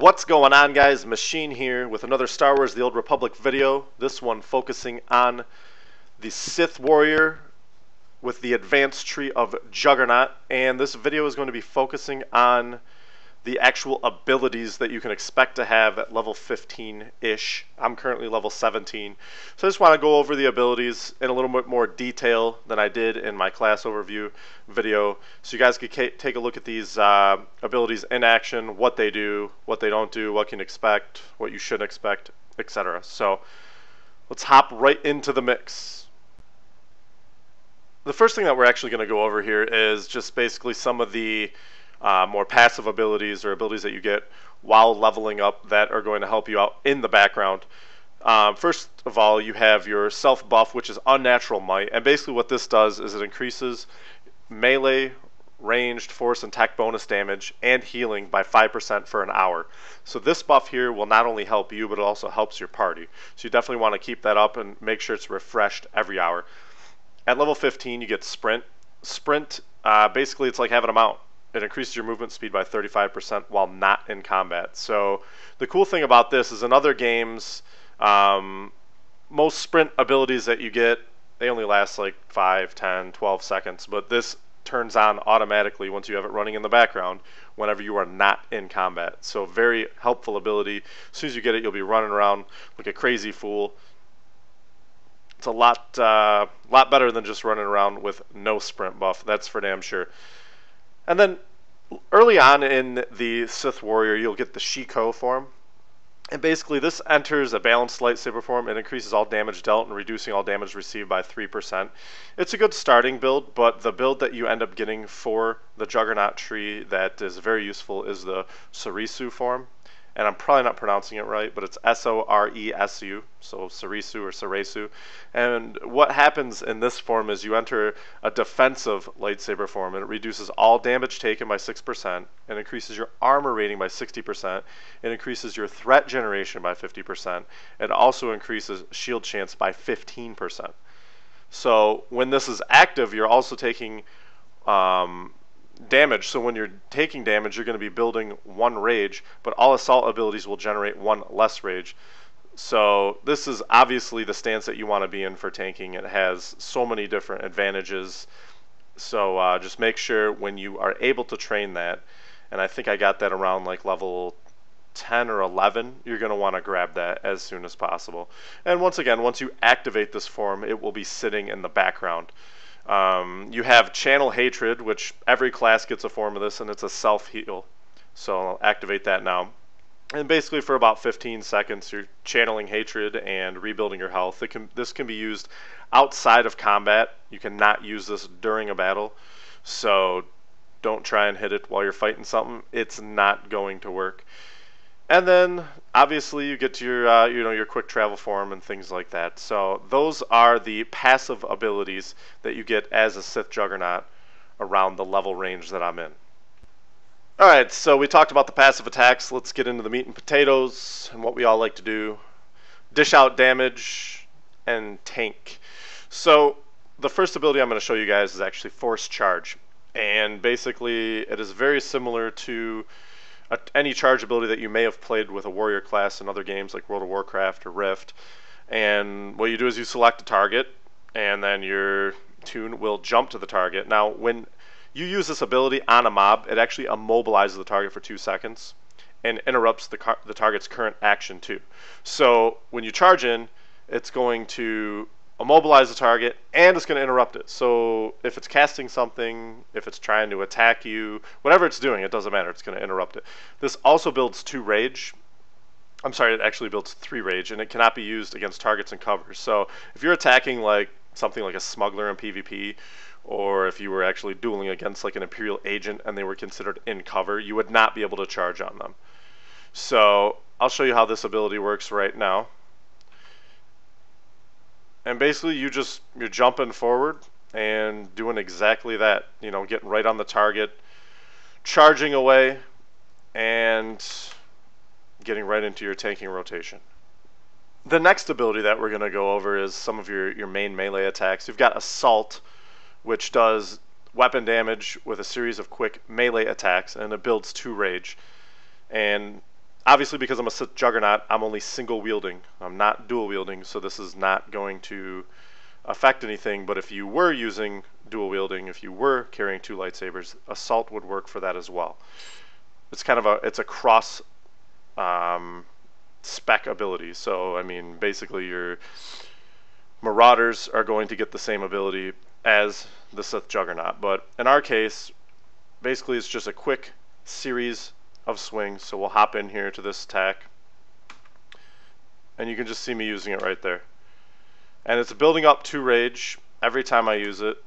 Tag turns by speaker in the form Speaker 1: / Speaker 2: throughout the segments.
Speaker 1: What's going on, guys? Machine here with another Star Wars The Old Republic video. This one focusing on the Sith warrior with the advanced tree of Juggernaught. And this video is going to be focusing on the actual abilities that you can expect to have at level 15-ish. I'm currently level 17. So I just want to go over the abilities in a little bit more detail than I did in my class overview video. So you guys could take a look at these abilities in action, what they do, what they don't do, what you can expect, what you should expect, etc. So let's hop right into the mix. The first thing that we're actually going to go over here is just basically some of the more passive abilities or abilities that you get while leveling up that are going to help you out in the background. First of all, you have your self buff, which is unnatural might, and basically what this does is it increases melee, ranged, force, and tech bonus damage and healing by 5% for an hour. So this buff here will not only help you, but it also helps your party. So you definitely want to keep that up and make sure it's refreshed every hour. At level 15, you get sprint. Sprint, basically it's like having a mount. It increases your movement speed by 35% while not in combat. So the cool thing about this is in other games, most sprint abilities that you get, they only last like 5, 10, 12 seconds. But this turns on automatically once you have it running in the background whenever you are not in combat. So very helpful ability. As soon as you get it, you'll be running around like a crazy fool. It's a lot better than just running around with no sprint buff. That's for damn sure. And then early on in the Sith warrior, you'll get the Shiko form. And basically this enters a balanced lightsaber form. It increases all damage dealt and reducing all damage received by 3%. It's a good starting build, but the build that you end up getting for the Juggernaught tree that is very useful is the Soresu form. And I'm probably not pronouncing it right, but it's S-O-R-E-S-U, so Soresu or Soresu. And what happens in this form is you enter a defensive lightsaber form, and it reduces all damage taken by 6%, and increases your armor rating by 60%, it increases your threat generation by 50%, it also increases shield chance by 15%. So when this is active, you're also taking damage. So when you're taking damage, you're going to be building 1 rage, but all assault abilities will generate 1 less rage. So this is obviously the stance that you want to be in for tanking. It has so many different advantages. So just make sure when you are able to train that, and I think I got that around like level 10 or 11, you're going to want to grab that as soon as possible. And once again, once you activate this form, it will be sitting in the background. You have Channel Hatred, which every class gets a form of this, and it's a self-heal. So I'll activate that now. And basically for about 15 seconds, you're channeling hatred and rebuilding your health. This can be used outside of combat. You cannot use this during a battle. So don't try and hit it while you're fighting something. It's not going to work. And then obviously you get to your your quick travel form and things like that. So those are the passive abilities that you get as a Sith Juggernaut around the level range that I'm in. Alright, so we talked about the passive attacks. Let's get into the meat and potatoes and what we all like to do. Dish out damage and tank. So the first ability I'm going to show you guys is actually Force Charge. And basically it is very similar to any charge ability that you may have played with a warrior class in other games like World of Warcraft or Rift. And what you do is you select a target, and then your tune will jump to the target. Now, when you use this ability on a mob, it actually immobilizes the target for 2 seconds and interrupts the target's current action too. So when you charge in, it's going to immobilize the target and it's going to interrupt it. So if it's casting something, if it's trying to attack you, whatever it's doing, it doesn't matter, it's going to interrupt it. This also builds 2 rage. I'm sorry, it actually builds 3 rage, and it cannot be used against targets and covers. So if you're attacking like something like a smuggler in PvP, or if you were actually dueling against like an Imperial agent and they were considered in cover, you would not be able to charge on them. So I'll show you how this ability works right now. And basically you're jumping forward and doing exactly that, getting right on the target, charging away, and getting right into your tanking rotation. The next ability that we're going to go over is some of your main melee attacks. You've got Assault, which does weapon damage with a series of quick melee attacks, and it builds 2 rage. And obviously because I'm a Sith Juggernaught, I'm only single wielding. I'm not dual wielding, so this is not going to affect anything. But if you were using dual wielding, if you were carrying 2 lightsabers, Assault would work for that as well. It's kind of a cross spec ability. So I mean, basically your Marauders are going to get the same ability as the Sith Juggernaught, but in our case, basically it's just a quick series of swings. So we'll hop in here to this attack, and you can just see me using it right there. And it's building up 2 rage every time I use it,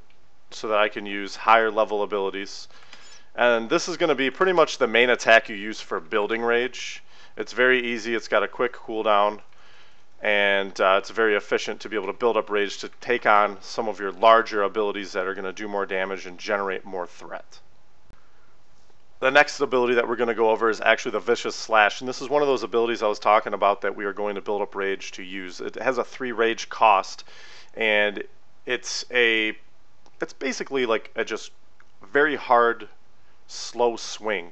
Speaker 1: so that I can use higher level abilities. And this is going to be pretty much the main attack you use for building rage. It's very easy, it's got a quick cooldown, and it's very efficient to be able to build up rage to take on some of your larger abilities that are going to do more damage and generate more threat. The next ability that we're going to go over is actually the Vicious Slash, and this is one of those abilities I was talking about that we are going to build up rage to use. It has a 3 rage cost, and it's basically like a just very hard, slow swing.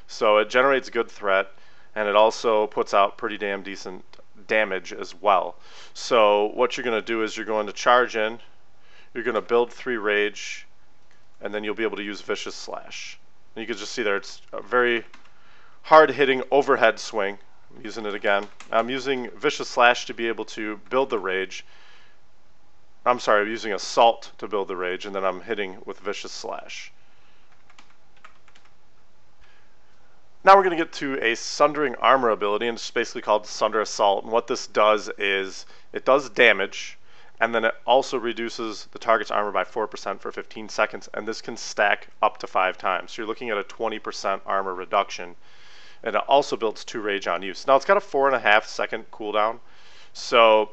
Speaker 1: So it generates good threat, and it also puts out pretty damn decent damage as well. So what you're going to do is you're going to charge in, you're going to build 3 rage, and then you'll be able to use Vicious Slash. And you can just see there it's a very hard hitting overhead swing. I'm using it again. I'm using Vicious Slash to be able to build the rage. I'm sorry, I'm using Assault to build the rage, and then I'm hitting with Vicious Slash. Now we're going to get to a Sundering Armor ability, and it's basically called Sunder Assault. And what this does is it does damage, and then it also reduces the target's armor by 4% for 15 seconds, and this can stack up to 5 times. So you're looking at a 20% armor reduction, and it also builds 2 rage on use. Now it's got a 4.5 second cooldown, so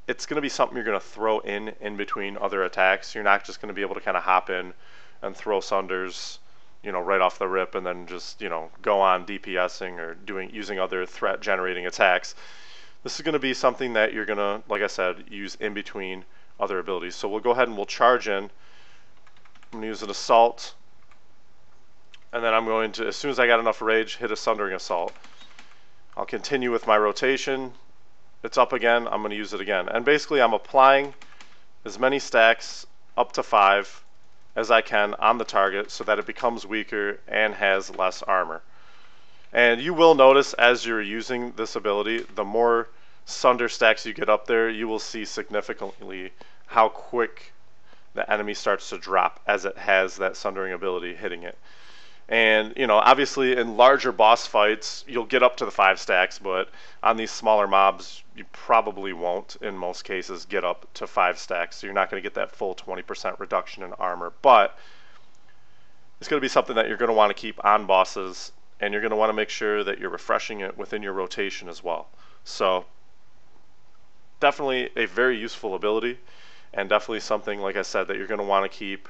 Speaker 1: it's going to be something you're going to throw in between other attacks. You're not just going to be able to kind of hop in and throw Sunders, you know, right off the rip and then just, you know, go on DPSing or using other threat generating attacks. This is going to be something that you're going to, like I said, use in between other abilities. So we'll go ahead and we'll charge in. I'm going to use an Assault, and then I'm going to, as soon as I got enough rage, hit a Sundering Assault. I'll continue with my rotation. It's up again, I'm going to use it again. And basically I'm applying as many stacks, up to 5, as I can on the target so that it becomes weaker and has less armor. And you will notice as you're using this ability, the more Sunder stacks you get up there, you will see significantly how quick the enemy starts to drop as it has that Sundering ability hitting it. And, you know, obviously in larger boss fights, you'll get up to the 5 stacks, but on these smaller mobs, you probably won't, in most cases, get up to 5 stacks. So you're not going to get that full 20% reduction in armor. But it's going to be something that you're going to want to keep on bosses, and you're going to want to make sure that you're refreshing it within your rotation as well. So definitely a very useful ability, and definitely something, like I said, that you're going to want to keep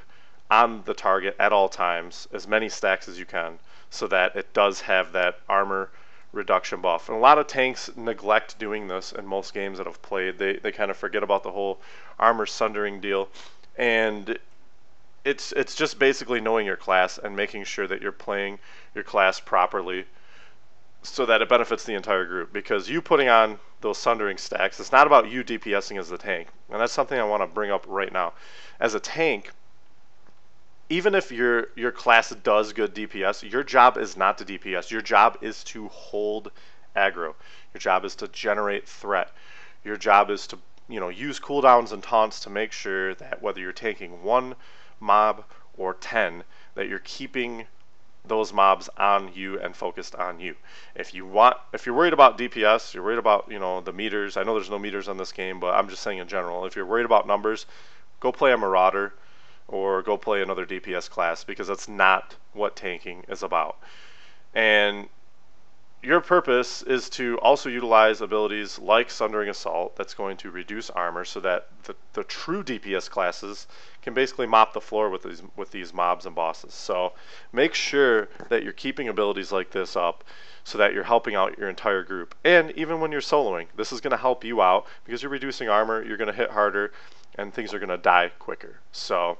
Speaker 1: on the target at all times, as many stacks as you can, so that it does have that armor reduction buff. And a lot of tanks neglect doing this in most games that I've played. They kind of forget about the whole armor sundering deal, and it's just basically knowing your class and making sure that you're playing your class properly so that it benefits the entire group. Because you putting on those sundering stacks, it's not about you DPSing as the tank, and that's something I want to bring up right now. As a tank, even if your class does good DPS, your job is not to DPS. Your job is to hold aggro. Your job is to generate threat. Your job is to, you know, use cooldowns and taunts to make sure that whether you're taking 1 mob or 10, that you're keeping those mobs on you and focused on you. If you're worried about DPS, you're worried about, you know, the meters. I know there's no meters on this game, but I'm just saying in general, if you're worried about numbers, go play a Marauder or go play another DPS class, because that's not what tanking is about. And your purpose is to also utilize abilities like Sundering Assault that's going to reduce armor so that the true DPS classes can basically mop the floor with these mobs and bosses. So make sure that you're keeping abilities like this up so that you're helping out your entire group. And even when you're soloing, this is going to help you out because you're reducing armor, you're going to hit harder, and things are going to die quicker. So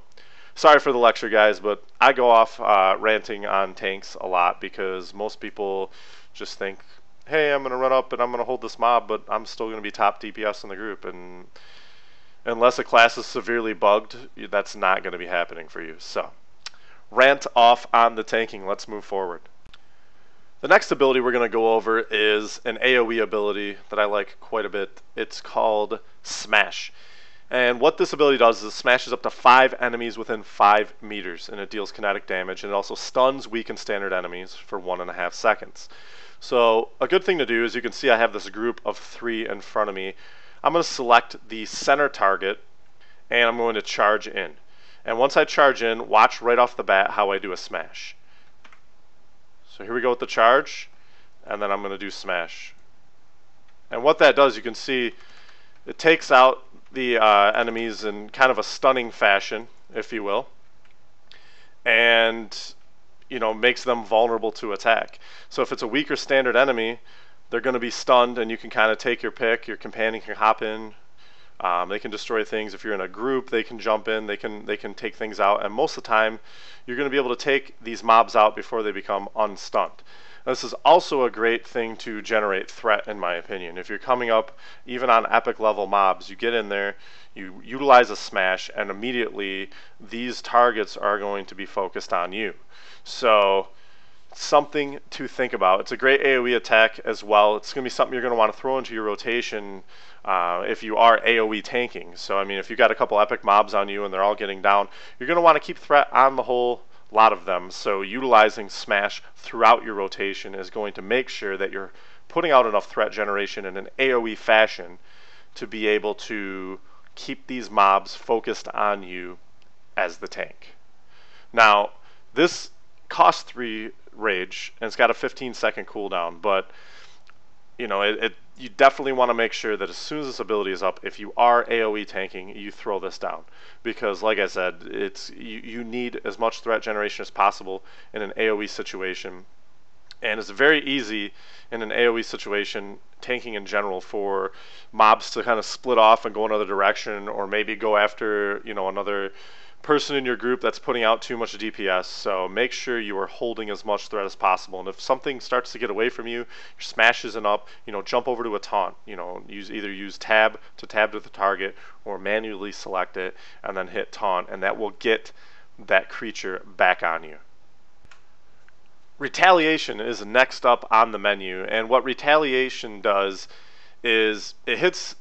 Speaker 1: sorry for the lecture, guys, but I go off ranting on tanks a lot because most people just think, hey, I'm going to run up and I'm going to hold this mob, but I'm still going to be top DPS in the group. And unless a class is severely bugged, that's not going to be happening for you. So, rant off on the tanking. Let's move forward. The next ability we're going to go over is an AoE ability that I like quite a bit. It's called Smash. And what this ability does is it smashes up to 5 enemies within 5 meters, and it deals kinetic damage, and it also stuns weak and standard enemies for 1.5 seconds. So a good thing to do is, you can see I have this group of 3 in front of me. I'm going to select the center target, and I'm going to charge in. And once I charge in, watch right off the bat how I do a smash. So here we go with the charge, and then I'm going to do smash. And what that does, you can see, it takes out the enemies in kind of a stunning fashion, if you will, and makes them vulnerable to attack. So if it's a weaker standard enemy, they're going to be stunned, and you can kind of take your pick. Your companion can hop in. They can destroy things. If you're in a group, they can jump in. They can take things out. And most of the time, you're going to be able to take these mobs out before they become unstunned. This is also a great thing to generate threat, in my opinion. If you're coming up, even on epic level mobs, you get in there, you utilize a smash, and immediately these targets are going to be focused on you. So, something to think about. It's a great AoE attack as well. It's going to be something you're going to want to throw into your rotation if you are AoE tanking. So, I mean, if you got a couple epic mobs on you and they're all getting down, you're going to want to keep threat on the whole lot of them. So utilizing Smash throughout your rotation is going to make sure that you're putting out enough threat generation in an AoE fashion to be able to keep these mobs focused on you as the tank. Now, this costs 3 rage, and it's got a 15-second cooldown, but you definitely want to make sure that as soon as this ability is up, if you are AoE tanking, you throw this down. Because, like I said, you need as much threat generation as possible in an AoE situation. And it's very easy in an AoE situation, tanking in general, for mobs to kind of split off and go another direction, or maybe go after another person in your group that's putting out too much DPS. So make sure you are holding as much threat as possible. And if something starts to get away from you, your smash isn't up, jump over to a taunt. Either use tab to the target, or manually select it and then hit taunt, and that will get that creature back on you. Retaliation is next up on the menu, and what retaliation does is it hits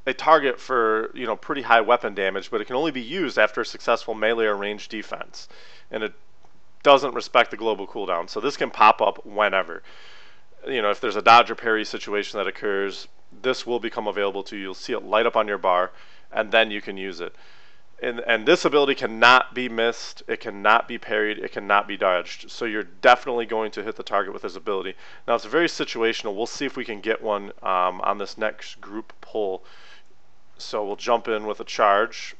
Speaker 1: a target for pretty high weapon damage, but it can only be used after a successful melee or ranged defense, and it doesn't respect the global cooldown. So this can pop up whenever. If there's a dodge or parry situation that occurs, this will become available to you. You'll see it light up on your bar, and then you can use it. And this ability cannot be missed, it cannot be parried, it cannot be dodged. So you're definitely going to hit the target with this ability. Now, it's very situational. We'll see if we can get one on this next group pull. So we'll jump in with a charge,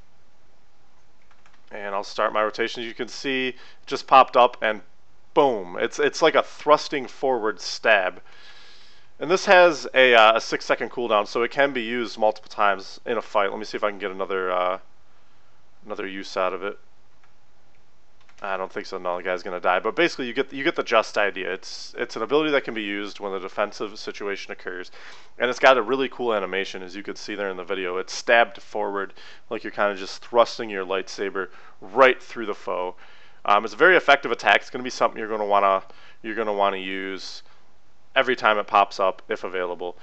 Speaker 1: and I'll start my rotation. As you can see, it just popped up, and boom, it's like a thrusting forward stab. And this has a 6-second cooldown, so it can be used multiple times in a fight. Let me see if I can get another use out of it. I don't think so. No, the guy's gonna die. But basically, you get the gist idea. It's an ability that can be used when a defensive situation occurs, and it's got a really cool animation, as you could see there in the video. It's stabbed forward, like you're kind of just thrusting your lightsaber right through the foe. It's a very effective attack. It's gonna be something you're gonna wanna use every time it pops up, if available.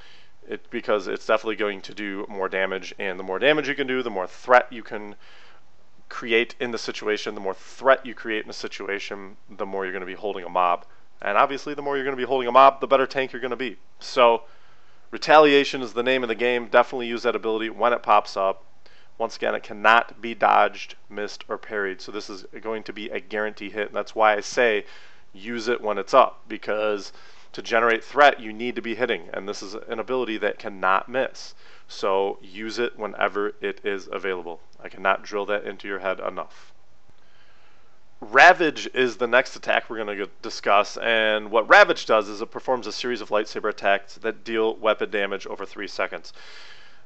Speaker 1: Because it's definitely going to do more damage, and the more damage you can do, the more threat you can create in the situation. The more threat you create in a situation, the more you're going to be holding a mob. And obviously, the more you're going to be holding a mob, the better tank you're going to be. So, retaliation is the name of the game. Definitely use that ability when it pops up. Once again, it cannot be dodged, missed, or parried. So this is going to be a guarantee hit. And that's why I say use it when it's up, because to generate threat, you need to be hitting. And this is an ability that cannot miss. So use it whenever it is available. I cannot drill that into your head enough. Ravage is the next attack we're going to discuss, and what Ravage does is it performs a series of lightsaber attacks that deal weapon damage over 3 seconds.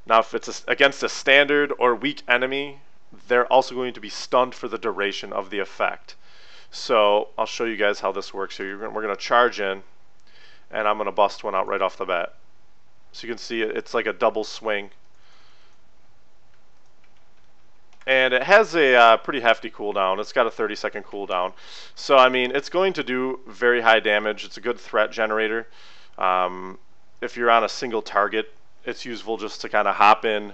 Speaker 1: Now, if it's against a standard or weak enemy, they're also going to be stunned for the duration of the effect. So I'll show you guys how this works here. We're going to charge in, and I'm going to bust one out right off the bat. So you can see it's like a double swing. And it has a pretty hefty cooldown. It's got a 30-second cooldown. So, I mean, it's going to do very high damage. It's a good threat generator. If you're on a single target, it's useful just to kind of hop in,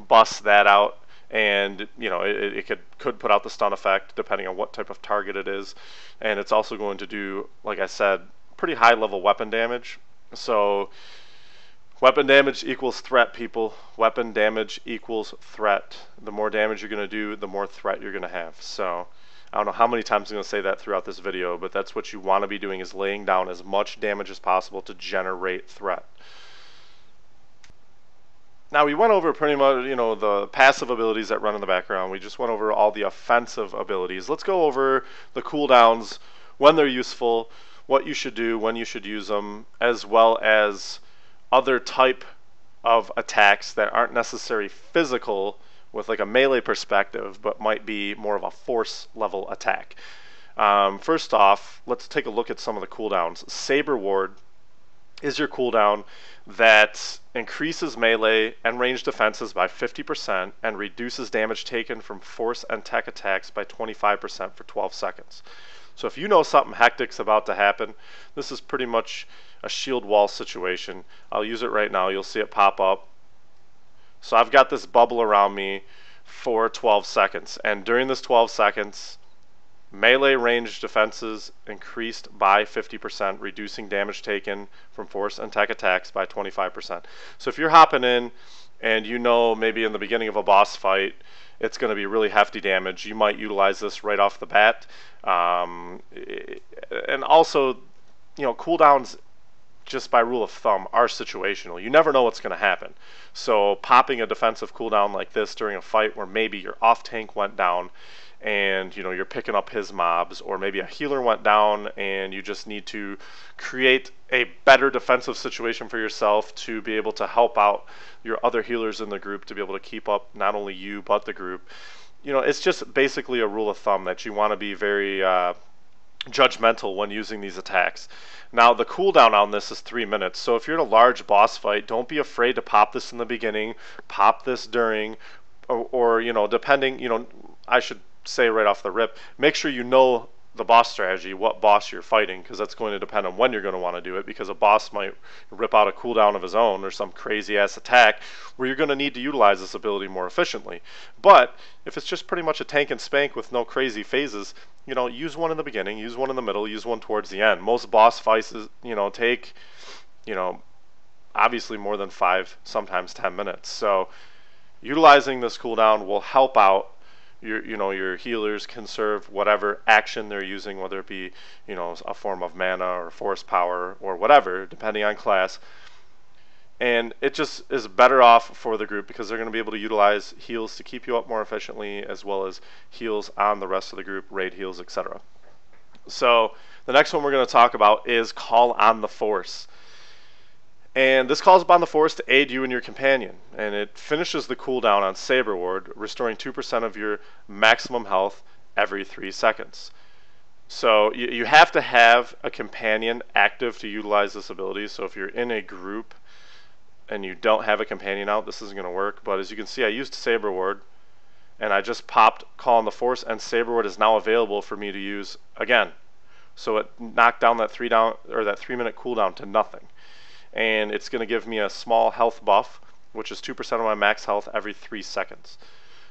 Speaker 1: bust that out, and you know it could put out the stun effect depending on what type of target it is. And it's also going to do, like I said, pretty high level weapon damage. So weapon damage equals threat, people. Weapon damage equals threat. The more damage you're going to do, the more threat you're going to have. So I don't know how many times I'm going to say that throughout this video, but that's what you want to be doing, is laying down as much damage as possible to generate threat. Now we went over pretty much, you know, the passive abilities that run in the background. We just went over all the offensive abilities. Let's go over the cooldowns, when they're useful, what you should do, when you should use them, as well as other type of attacks that aren't necessarily physical with like a melee perspective, but might be more of a force level attack. First off, let's take a look at some of the cooldowns. Saber Ward is your cooldown that increases melee and range defenses by 50% and reduces damage taken from force and tech attacks by 25% for 12 seconds. So if you know something hectic's about to happen, this is pretty much a shield wall situation. I'll use it right now. You'll see it pop up. So I've got this bubble around me for 12 seconds, and during this 12 seconds, melee range defenses increased by 50%, reducing damage taken from force and tech attacks by 25%. So if you're hopping in and you know maybe in the beginning of a boss fight it's going to be really hefty damage, you might utilize this right off the bat. And also, you know, cooldowns, just by rule of thumb, are situational. You never know what's going to happen. So popping a defensive cooldown like this during a fight where maybe your off tank went down and you know you're picking up his mobs, or maybe a healer went down and you just need to create a better defensive situation for yourself to be able to help out your other healers in the group to be able to keep up not only you but the group. You know, it's just basically a rule of thumb that you want to be very judgmental when using these attacks. Now the cooldown on this is 3 minutes, so if you're in a large boss fight, don't be afraid to pop this in the beginning, pop this during, or you know, depending, you know, I should say right off the rip, make sure you know the boss strategy, what boss you're fighting, because that's going to depend on when you're going to want to do it, because a boss might rip out a cooldown of his own or some crazy ass attack where you're going to need to utilize this ability more efficiently. But if it's just pretty much a tank and spank with no crazy phases, you know, use one in the beginning, use one in the middle, use one towards the end. Most boss fights, you know, take, you know, obviously more than 5, sometimes 10 minutes. So utilizing this cooldown will help out your healers conserve whatever action they're using, whether it be, you know, a form of mana or force power or whatever, depending on class. And it just is better off for the group because they're going to be able to utilize heals to keep you up more efficiently, as well as heals on the rest of the group, raid heals, etc. So the next one we're going to talk about is Call on the Force. And this calls upon the Force to aid you and your companion, and it finishes the cooldown on Saber Ward, restoring 2% of your maximum health every 3 seconds. So you have to have a companion active to utilize this ability. So if you're in a group and you don't have a companion out, this isn't going to work. But as you can see, I used Saber Ward, and I just popped Call on the Force, and Saber Ward is now available for me to use again. So it knocked down that 3 minute cooldown to nothing. And it's going to give me a small health buff, which is 2% of my max health every 3 seconds.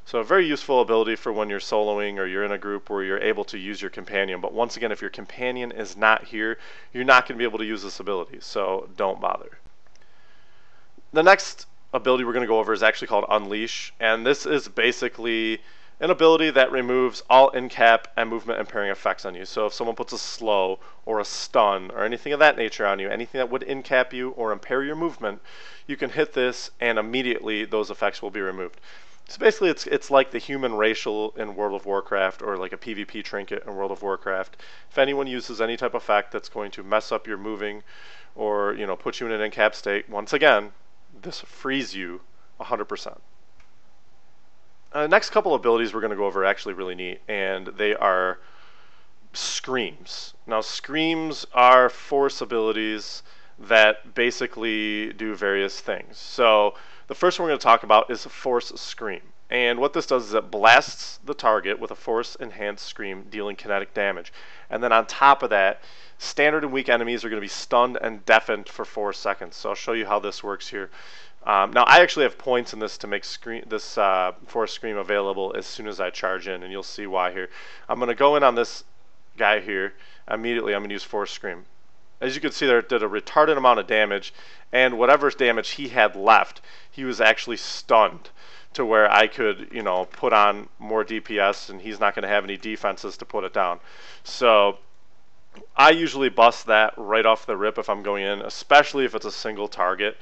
Speaker 1: So a very useful ability for when you're soloing or you're in a group where you're able to use your companion. But once again, if your companion is not here, you're not going to be able to use this ability, so don't bother. The next ability we're going to go over is actually called Unleash, and this is basically an ability that removes all in-cap and movement impairing effects on you. So if someone puts a slow or a stun or anything of that nature on you, anything that would in-cap you or impair your movement, you can hit this and immediately those effects will be removed. So basically it's like the human racial in World of Warcraft, or like a PvP trinket in World of Warcraft. If anyone uses any type of effect that's going to mess up your moving or, you know, put you in an in-cap state, once again, this frees you 100%. Next couple abilities we're going to go over are actually really neat, and they are Screams. Now Screams are force abilities that basically do various things. So the first one we're going to talk about is Force Scream. And what this does is it blasts the target with a Force Enhanced Scream, dealing kinetic damage. And then on top of that, standard and weak enemies are going to be stunned and deafened for 4 seconds. So I'll show you how this works here. Now I actually have points in this to make this Force Scream available as soon as I charge in, and you'll see why here. I'm going to go in on this guy here. Immediately I'm going to use Force Scream. As you can see there, it did a retarded amount of damage, and whatever damage he had left, he was actually stunned to where I could, you know, put on more DPS, and he's not going to have any defenses to put it down. So I usually bust that right off the rip if I'm going in, especially if it's a single target.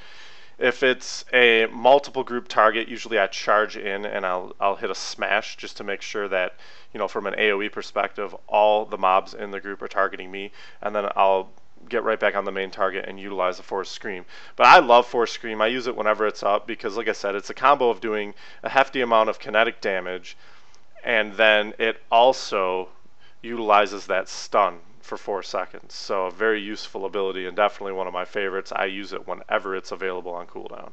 Speaker 1: If it's a multiple group target, usually I charge in and I'll hit a smash just to make sure that, you know, from an AoE perspective, all the mobs in the group are targeting me, and then I'll get right back on the main target and utilize the Force Scream. But I love Force Scream. I use it whenever it's up because, like I said, it's a combo of doing a hefty amount of kinetic damage, and then it also utilizes that stun for 4 seconds. So a very useful ability and definitely one of my favorites. I use it whenever it's available on cooldown.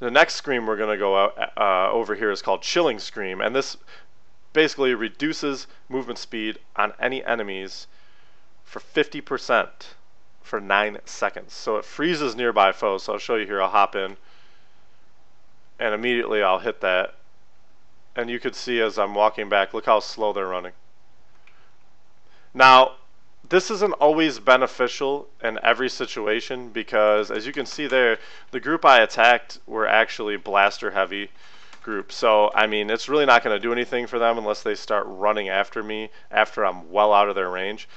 Speaker 1: The next scream we're going to go over here is called Chilling Scream, and this basically reduces movement speed on any enemies for 50% for 9 seconds. So it freezes nearby foes. So I'll show you here. I'll hop in and immediately I'll hit that, and you could see as I'm walking back, look how slow they're running. Now this isn't always beneficial in every situation because, as you can see there, the group I attacked were actually blaster heavy group. So I mean, it's really not going to do anything for them unless they start running after me after I'm well out of their range.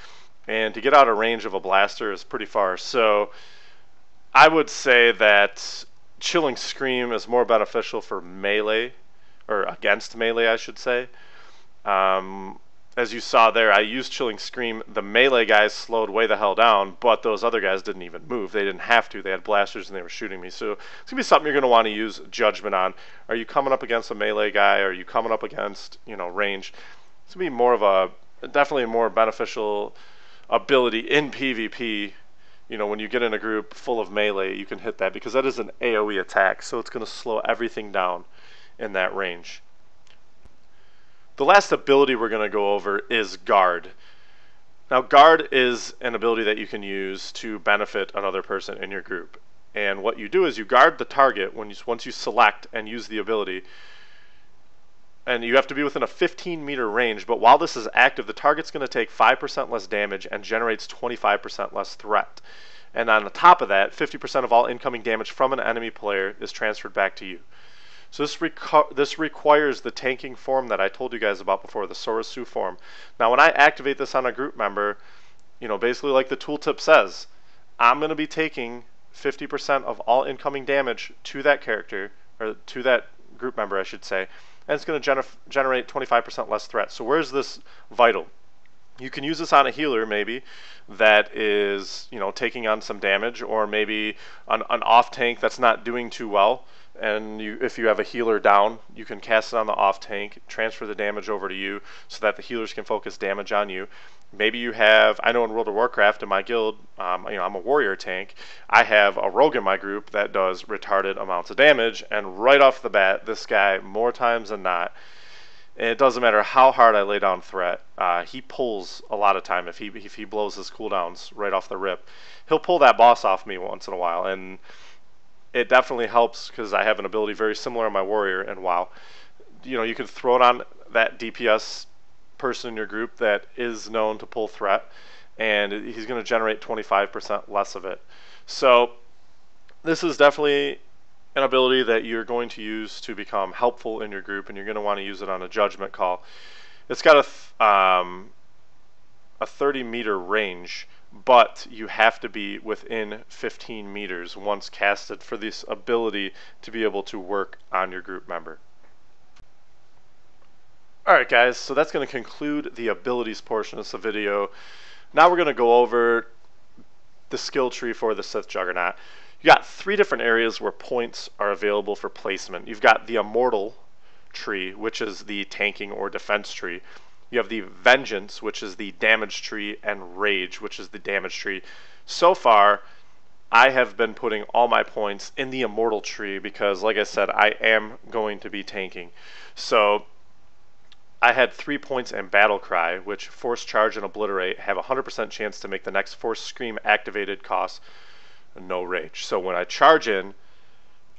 Speaker 1: And to get out of range of a blaster is pretty far. So I would say that Chilling Scream is more beneficial for melee, or against melee I should say. As you saw there, I used Chilling Scream. The melee guys slowed way the hell down, but those other guys didn't even move. They didn't have to. They had blasters and they were shooting me. So it's going to be something you're going to want to use judgment on. Are you coming up against a melee guy? Are you coming up against, you know, range? It's going to be more of a, definitely a more beneficial ability in PvP. You know, when you get in a group full of melee, you can hit that because that is an AoE attack, so it's going to slow everything down in that range. The last ability we're going to go over is Guard. Now Guard is an ability that you can use to benefit another person in your group, and what you do is you guard the target once you select and use the ability, and you have to be within a 15-meter range, but while this is active, the target's going to take 5% less damage and generates 25% less threat. And on the top of that, 50% of all incoming damage from an enemy player is transferred back to you. So this requires the tanking form that I told you guys about before, the Swtor form. Now when I activate this on a group member, you know, basically like the tooltip says, I'm going to be taking 50% of all incoming damage to that character, or to that group member I should say, and it's going to generate 25% less threat. So where's this vital? You can use this on a healer maybe that is, you know, taking on some damage, or maybe an off tank that's not doing too well, and if you have a healer down, you can cast it on the off tank, transfer the damage over to you so that the healers can focus damage on you. Maybe you have, I know in World of Warcraft in my guild, you know, I'm a warrior tank. I have a rogue in my group that does retarded amounts of damage, and right off the bat, this guy, more times than not, and it doesn't matter how hard I lay down threat, he pulls a lot of time. If he blows his cooldowns right off the rip, he'll pull that boss off me once in a while, and it definitely helps because I have an ability very similar on my warrior, and wow, you know, you can throw it on that DPS person in your group that is known to pull threat, and he's going to generate 25% less of it. So this is definitely an ability that you're going to use to become helpful in your group, and you're going to want to use it on a judgment call. It's got a 30-meter range, but you have to be within 15 meters once casted for this ability to be able to work on your group member. Alright guys, so that's going to conclude the abilities portion of this video. Now we're going to go over the skill tree for the Sith Juggernaught. You got 3 different areas where points are available for placement. You've got the Immortal tree, which is the tanking or defense tree. You have the Vengeance, which is the damage tree, and Rage, which is the damage tree. So far, I have been putting all my points in the Immortal tree because, like I said, I am going to be tanking. So I had 3 points in Battle Cry, which Force Charge and Obliterate have a 100% chance to make the next Force Scream activated cost no rage. So when I charge in,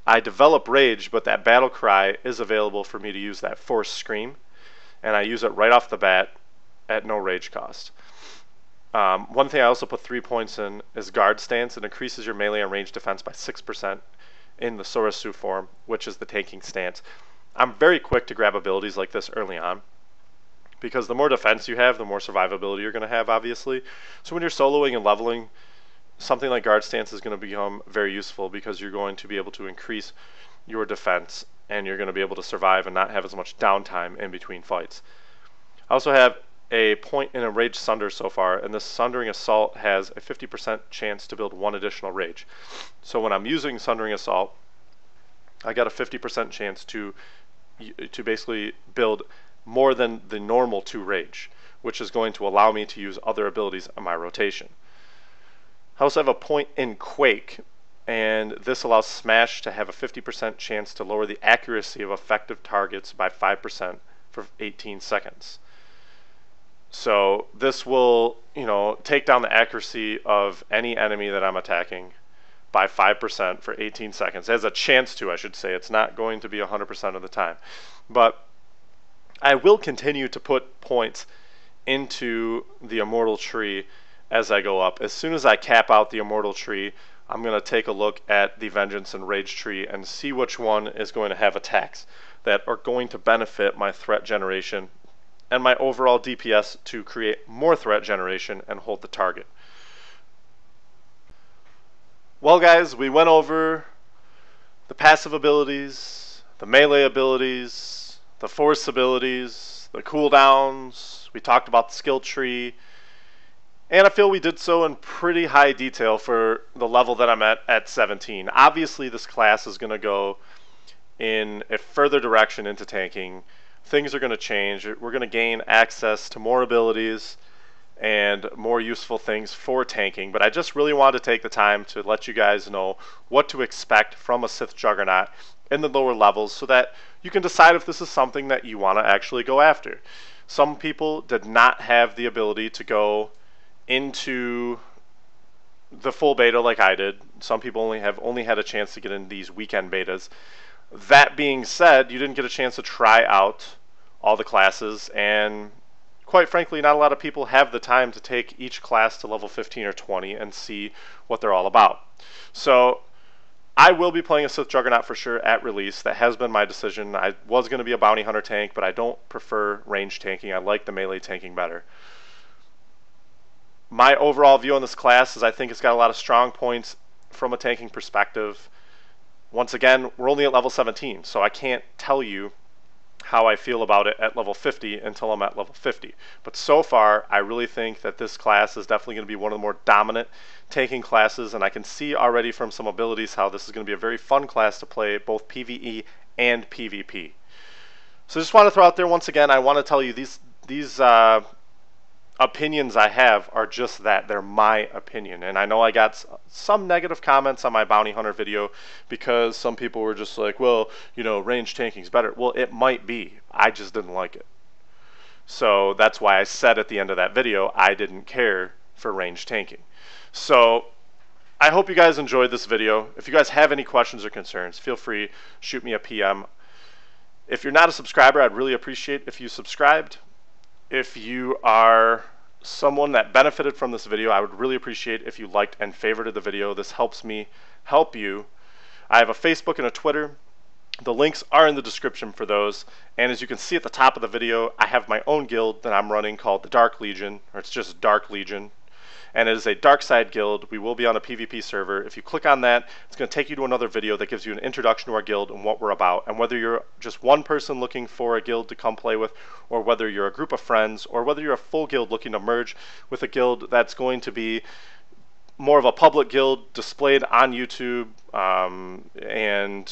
Speaker 1: I develop rage, but that Battle Cry is available for me to use that Force Scream, and I use it right off the bat at no rage cost. One thing I also put 3 points in is Guard Stance. It increases your melee and range defense by 6% in the Sorosu form, which is the tanking stance. I'm very quick to grab abilities like this early on, because the more defense you have, the more survivability you're going to have, obviously. So when you're soloing and leveling, something like Guard Stance is going to become very useful because you're going to be able to increase your defense and you're going to be able to survive and not have as much downtime in between fights. I also have a point in a Rage Sunder so far, and this Sundering Assault has a 50% chance to build 1 additional Rage. So when I'm using Sundering Assault, I got a 50% chance to basically build more than the normal 2 rage, which is going to allow me to use other abilities in my rotation. I also have a point in Quake, and this allows Smash to have a 50% chance to lower the accuracy of effective targets by 5% for 18 seconds. So this will, take down the accuracy of any enemy that I'm attacking by 5% for 18 seconds. It has a chance to, I should say. It's not going to be 100% of the time. But I will continue to put points into the Immortal tree as I go up. As soon as I cap out the Immortal tree, I'm going to take a look at the Vengeance and Rage tree and see which one is going to have attacks that are going to benefit my threat generation and my overall DPS to create more threat generation and hold the target. Well guys, we went over the passive abilities, the melee abilities, the force abilities, the cooldowns, we talked about the skill tree, and I feel we did so in pretty high detail for the level that I'm at 17. Obviously this class is going to go in a further direction into tanking. Things are going to change. We're going to gain access to more abilities and more useful things for tanking, but I just really wanted to take the time to let you guys know what to expect from a Sith Juggernaught in the lower levels so that you can decide if this is something that you want to actually go after. Some people did not have the ability to go into the full beta like I did. Some people only had a chance to get in these weekend betas. That being said, you didn't get a chance to try out all the classes, and quite frankly, not a lot of people have the time to take each class to level 15 or 20 and see what they're all about. So I will be playing a Sith Juggernaught for sure at release. That has been my decision. I was going to be a bounty hunter tank, but I don't prefer range tanking. I like the melee tanking better. My overall view on this class is I think it's got a lot of strong points from a tanking perspective. Once again, we're only at level 17, so I can't tell you how I feel about it at level 50 until I'm at level 50. But so far, I really think that this class is definitely going to be one of the more dominant tanking classes, and I can see already from some abilities how this is going to be a very fun class to play both PvE and PvP. So I just want to throw out there once again, I want to tell you these opinions I have are just that. They're my opinion. And I know I got some negative comments on my bounty hunter video because some people were just like, well, range tanking's better. Well, it might be. I just didn't like it. So that's why I said at the end of that video I didn't care for range tanking. So I hope you guys enjoyed this video. If you guys have any questions or concerns, feel free, shoot me a PM. If you're not a subscriber, I'd really appreciate if you subscribed. If you are someone that benefited from this video, I would really appreciate if you liked and favorited the video. This helps me help you. I have a Facebook and a Twitter. The links are in the description for those. And as you can see at the top of the video, I have my own guild that I'm running called the Dark Legion, or it's just Dark Legion. And it is a dark side guild. We will be on a PvP server. If you click on that, it's going to take you to another video that gives you an introduction to our guild and what we're about, and whether you're just one person looking for a guild to come play with, or whether you're a group of friends, or whether you're a full guild looking to merge with a guild that's going to be more of a public guild displayed on YouTube, and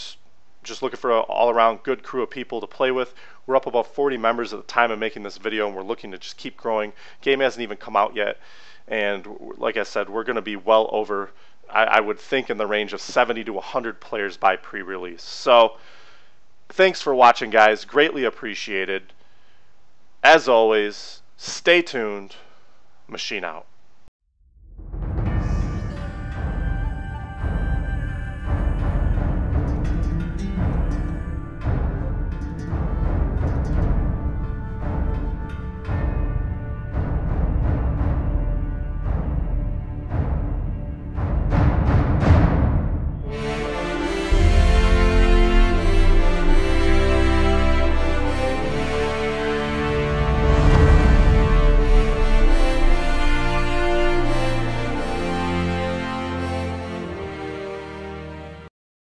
Speaker 1: just looking for an all-around good crew of people to play with. We're up about 40 members at the time of making this video, and we're looking to just keep growing. Game hasn't even come out yet. And like I said, we're going to be well over I would think in the range of 70 to 100 players by pre-release. So thanks for watching, guys. Greatly appreciated. As always, stay tuned. Machine out.